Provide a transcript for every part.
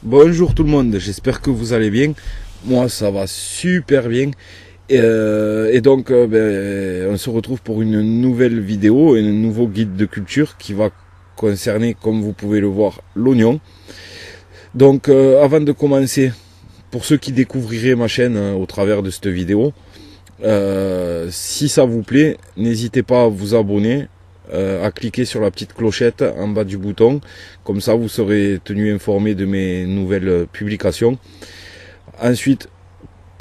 Bonjour tout le monde, j'espère que vous allez bien. Moi ça va super bien. On se retrouve pour une nouvelle vidéo et un nouveau guide de culture qui va concerner, comme vous pouvez le voir, l'oignon. Donc avant de commencer, pour ceux qui découvriraient ma chaîne au travers de cette vidéo, si ça vous plaît, n'hésitez pas à vous abonner, à cliquer sur la petite clochette en bas du bouton, comme ça vous serez tenu informé de mes nouvelles publications. Ensuite,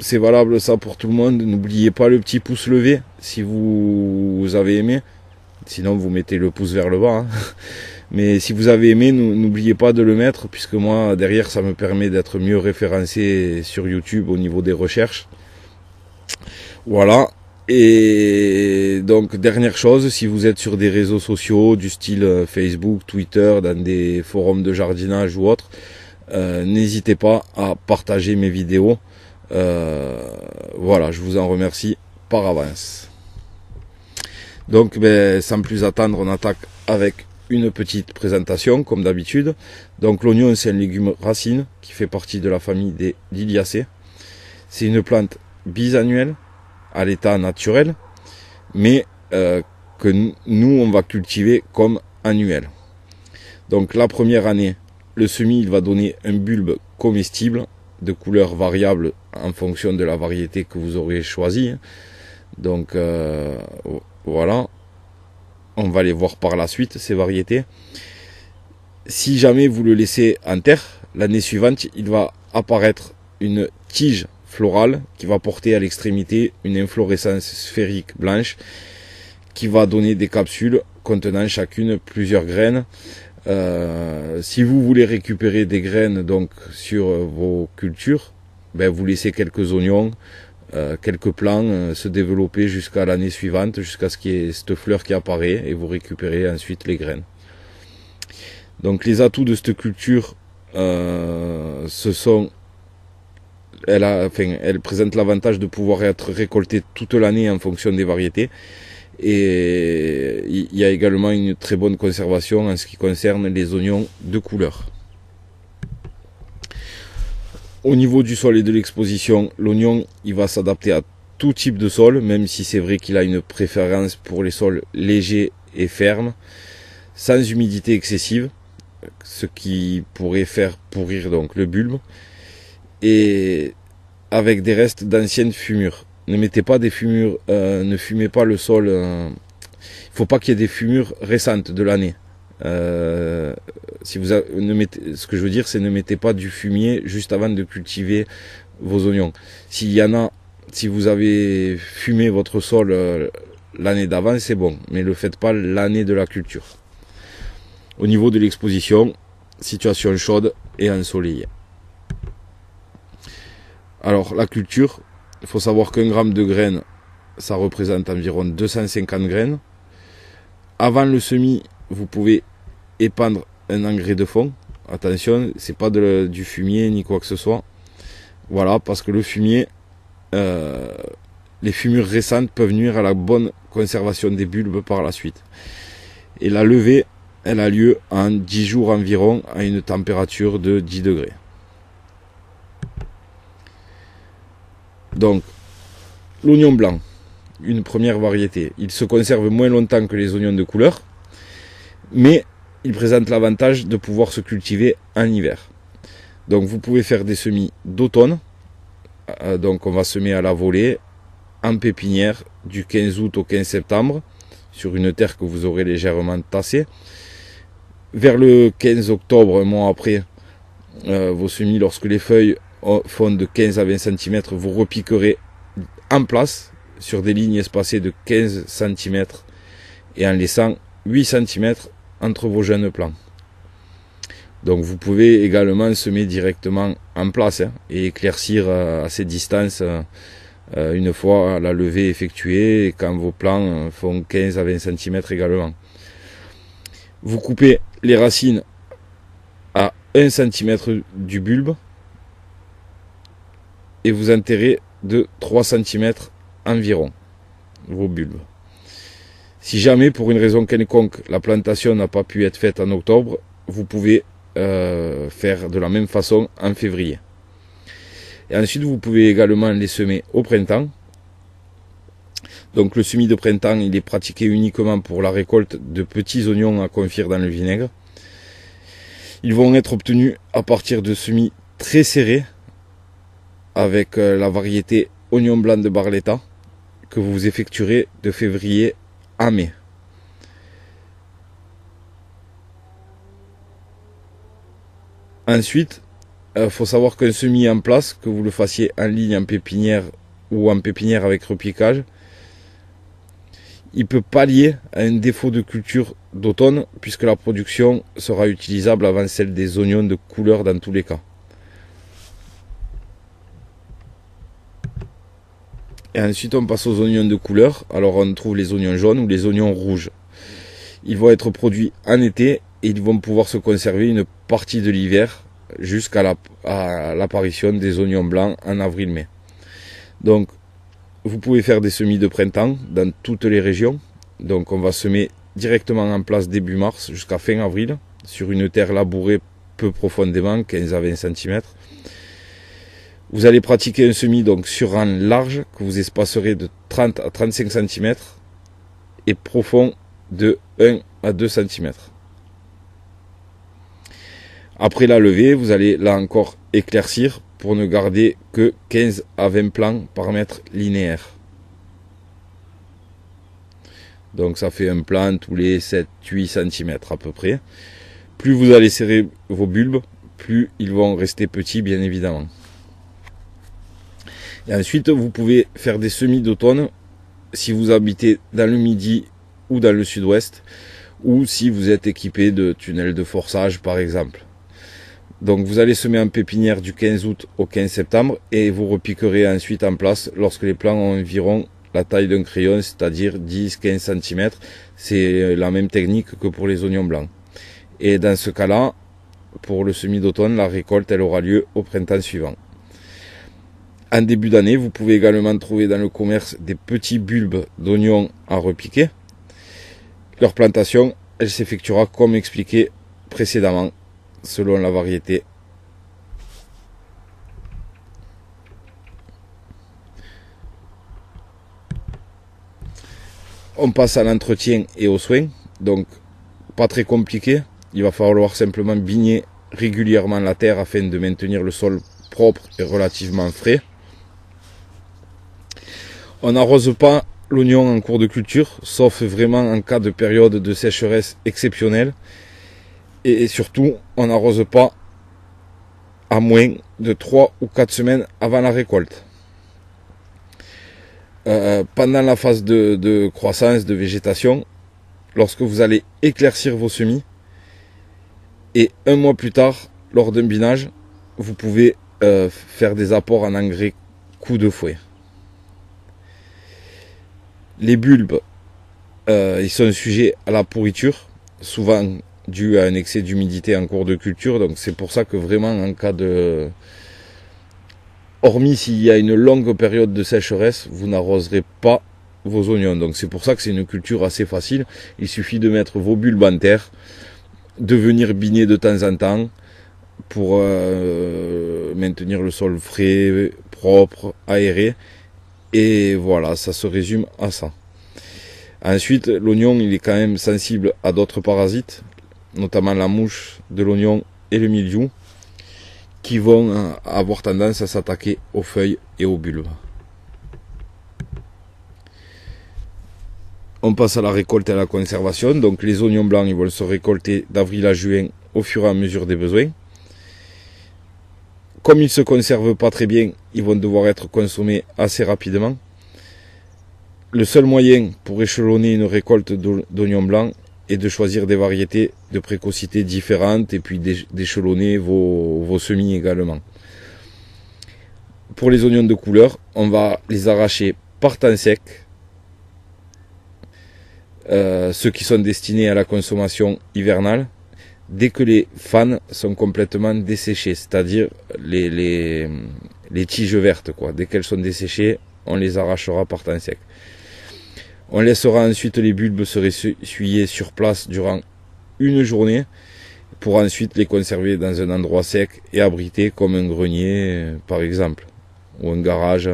c'est valable ça pour tout le monde, n'oubliez pas le petit pouce levé si vous avez aimé, sinon vous mettez le pouce vers le bas, hein. Mais si vous avez aimé, n'oubliez pas de le mettre, puisque moi derrière ça me permet d'être mieux référencé sur YouTube au niveau des recherches. Voilà. Et donc dernière chose, si vous êtes sur des réseaux sociaux du style Facebook, Twitter, dans des forums de jardinage ou autres, n'hésitez pas à partager mes vidéos. Voilà, je vous en remercie par avance. Donc sans plus attendre, on attaque avec une petite présentation comme d'habitude. Donc l'oignon, c'est un légume racine qui fait partie de la famille des Liliacées. C'est une plante bisannuelle à l'état naturel, mais que nous on va cultiver comme annuel. Donc la première année, le semis il va donner un bulbe comestible de couleur variable en fonction de la variété que vous aurez choisi. Donc voilà, on va les voir par la suite ces variétés. Si jamais vous le laissez en terre, l'année suivante il va apparaître une tige florale qui va porter à l'extrémité une inflorescence sphérique blanche qui va donner des capsules contenant chacune plusieurs graines. Si vous voulez récupérer des graines donc sur vos cultures, vous laissez quelques oignons, quelques plants se développer jusqu'à l'année suivante, jusqu'à ce qu'il y ait cette fleur qui apparaît et vous récupérez ensuite les graines. Donc les atouts de cette culture, ce sont elle présente l'avantage de pouvoir être récoltée toute l'année en fonction des variétés. Et il y a également une très bonne conservation en ce qui concerne les oignons de couleur. Au niveau du sol et de l'exposition, l'oignon il va s'adapter à tout type de sol, même si c'est vrai qu'il a une préférence pour les sols légers et fermes, sans humidité excessive, ce qui pourrait faire pourrir donc le bulbe, et avec des restes d'anciennes fumures. Ne mettez pas des fumures, ne fumez pas le sol. Il faut pas qu'il y ait des fumures récentes de l'année. Si vous ce que je veux dire, c'est ne mettez pas du fumier juste avant de cultiver vos oignons. S'il y en a, si vous avez fumé votre sol l'année d'avant, c'est bon, mais ne le faites pas l'année de la culture. Au niveau de l'exposition, situation chaude et ensoleillée. Alors la culture, il faut savoir qu'un gramme de graines, ça représente environ 250 graines. Avant le semis, vous pouvez épandre un engrais de fond. Attention, c'est pas du fumier ni quoi que ce soit. Voilà, parce que le fumier, les fumures récentes peuvent nuire à la bonne conservation des bulbes par la suite. Et la levée, elle a lieu en 10 jours environ à une température de 10 degrés. Donc, l'oignon blanc, une première variété. Il se conserve moins longtemps que les oignons de couleur, mais il présente l'avantage de pouvoir se cultiver en hiver. Donc, vous pouvez faire des semis d'automne. Donc, on va semer à la volée, en pépinière, du 15 août au 15 septembre, sur une terre que vous aurez légèrement tassée. Vers le 15 octobre, un mois après, vos semis, lorsque les feuilles font de 15 à 20 cm, vous repiquerez en place sur des lignes espacées de 15 cm et en laissant 8 cm entre vos jeunes plants. Donc vous pouvez également semer directement en place et éclaircir à ces distances une fois la levée effectuée et quand vos plants font 15 à 20 cm également. Vous coupez les racines à 1 cm du bulbe et vous enterrez de 3 cm environ vos bulbes. Si jamais, pour une raison quelconque, la plantation n'a pas pu être faite en octobre, vous pouvez faire de la même façon en février. Et ensuite, vous pouvez également les semer au printemps. Donc le semis de printemps, il est pratiqué uniquement pour la récolte de petits oignons à confire dans le vinaigre. Ils vont être obtenus à partir de semis très serrés avec la variété oignon blanc de Barletta que vous effectuerez de février à mai. Ensuite, faut savoir qu'un semis en place, que vous le fassiez en ligne en pépinière ou en pépinière avec repiquage, il peut pallier à un défaut de culture d'automne puisque la production sera utilisable avant celle des oignons de couleur dans tous les cas. Et ensuite on passe aux oignons de couleur. Alors on trouve les oignons jaunes ou les oignons rouges. Ils vont être produits en été et ils vont pouvoir se conserver une partie de l'hiver jusqu'à l'apparition des oignons blancs en avril-mai. Donc vous pouvez faire des semis de printemps dans toutes les régions. Donc on va semer directement en place début mars jusqu'à fin avril sur une terre labourée peu profondément, 15 à 20 cm. Vous allez pratiquer un semis donc sur rang large que vous espacerez de 30 à 35 cm et profond de 1 à 2 cm. Après la levée, vous allez là encore éclaircir pour ne garder que 15 à 20 plants par mètre linéaire. Donc ça fait un plant tous les 7-8 cm à peu près. Plus vous allez serrer vos bulbes, plus ils vont rester petits bien évidemment. Et ensuite vous pouvez faire des semis d'automne si vous habitez dans le midi ou dans le sud-ouest, ou si vous êtes équipé de tunnels de forçage par exemple. Donc vous allez semer en pépinière du 15 août au 15 septembre et vous repiquerez ensuite en place lorsque les plants ont environ la taille d'un crayon, c'est-à-dire 10-15 cm. C'est la même technique que pour les oignons blancs. Et dans ce cas-là, pour le semis d'automne, la récolte elle aura lieu au printemps suivant. En début d'année, vous pouvez également trouver dans le commerce des petits bulbes d'oignons à repiquer. Leur plantation, elle s'effectuera comme expliqué précédemment, selon la variété. On passe à l'entretien et aux soins. Donc, pas très compliqué. Il va falloir simplement bigner régulièrement la terre afin de maintenir le sol propre et relativement frais. On n'arrose pas l'oignon en cours de culture, sauf vraiment en cas de période de sécheresse exceptionnelle. Et surtout, on n'arrose pas à moins de 3 ou 4 semaines avant la récolte. Pendant la phase de croissance, de végétation, lorsque vous allez éclaircir vos semis, et un mois plus tard, lors d'un binage, vous pouvez faire des apports en engrais coup de fouet. Les bulbes, ils sont sujets à la pourriture, souvent dû à un excès d'humidité en cours de culture. Donc c'est pour ça que vraiment en cas de... Hormis s'il y a une longue période de sécheresse, vous n'arroserez pas vos oignons. Donc c'est pour ça que c'est une culture assez facile. Il suffit de mettre vos bulbes en terre, de venir biner de temps en temps pour maintenir le sol frais, propre, aéré. Et voilà, ça se résume à ça. Ensuite, l'oignon, il est quand même sensible à d'autres parasites, notamment la mouche de l'oignon et le mildiou, qui vont avoir tendance à s'attaquer aux feuilles et aux bulbes. On passe à la récolte et à la conservation. Donc les oignons blancs, ils vont se récolter d'avril à juin au fur et à mesure des besoins. Comme ils ne se conservent pas très bien, ils vont devoir être consommés assez rapidement. Le seul moyen pour échelonner une récolte d'oignons blancs est de choisir des variétés de précocité différentes et puis d'échelonner vos semis également. Pour les oignons de couleur, on va les arracher par temps sec. Ceux qui sont destinés à la consommation hivernale, dès que les fans sont complètement desséchés, c'est-à-dire les tiges vertes, quoi. Dès qu'elles sont desséchées, on les arrachera par temps sec. On laissera ensuite les bulbes se ressuyer sur place durant une journée. pour ensuite les conserver dans un endroit sec et abrité comme un grenier par exemple, ou un garage.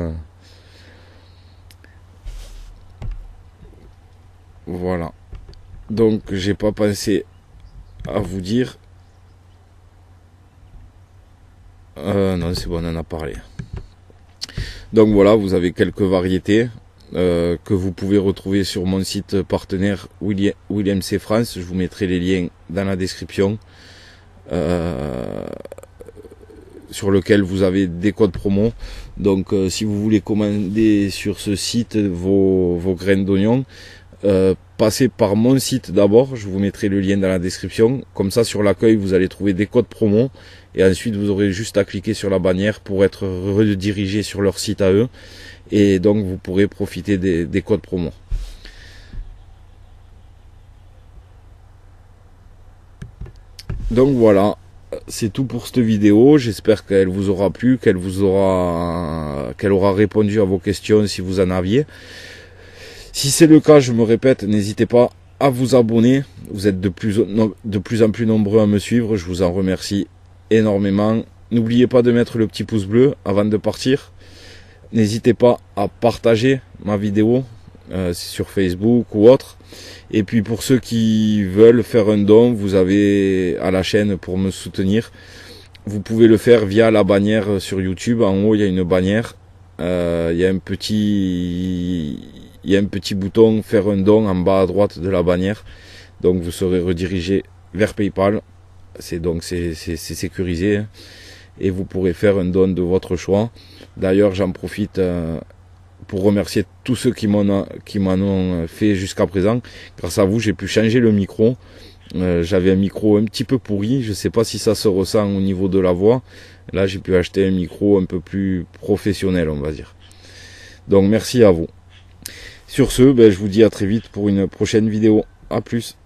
Voilà. Donc j'ai pas pensé à vous dire. Non, c'est bon, on en a parlé. Donc voilà, vous avez quelques variétés que vous pouvez retrouver sur mon site partenaire William C. France. Je vous mettrai les liens dans la description, sur lequel vous avez des codes promo. Donc si vous voulez commander sur ce site vos graines d'oignon, passez par mon site d'abord, je vous mettrai le lien dans la description. Comme ça, sur l'accueil, vous allez trouver des codes promo. Et ensuite, vous aurez juste à cliquer sur la bannière pour être redirigé sur leur site à eux. Et donc, vous pourrez profiter des codes promo. Donc voilà, c'est tout pour cette vidéo. J'espère qu'elle vous aura plu, qu'elle aura répondu à vos questions si vous en aviez. Si c'est le cas, je me répète, n'hésitez pas à vous abonner. Vous êtes de plus en plus nombreux à me suivre. Je vous en remercie énormément. N'oubliez pas de mettre le petit pouce bleu avant de partir. N'hésitez pas à partager ma vidéo sur Facebook ou autre. Et puis pour ceux qui veulent faire un don, vous avez à la chaîne pour me soutenir. Vous pouvez le faire via la bannière sur YouTube. En haut, il y a une bannière. Il y a un petit bouton faire un don en bas à droite de la bannière. Donc vous serez redirigé vers PayPal. C'est sécurisé. Et vous pourrez faire un don de votre choix. D'ailleurs, j'en profite pour remercier tous ceux qui m'en ont fait jusqu'à présent. Grâce à vous, j'ai pu changer le micro. J'avais un micro un petit peu pourri. Je ne sais pas si ça se ressent au niveau de la voix. Là, j'ai pu acheter un micro un peu plus professionnel, on va dire. Donc, merci à vous. Sur ce, je vous dis à très vite pour une prochaine vidéo. À plus.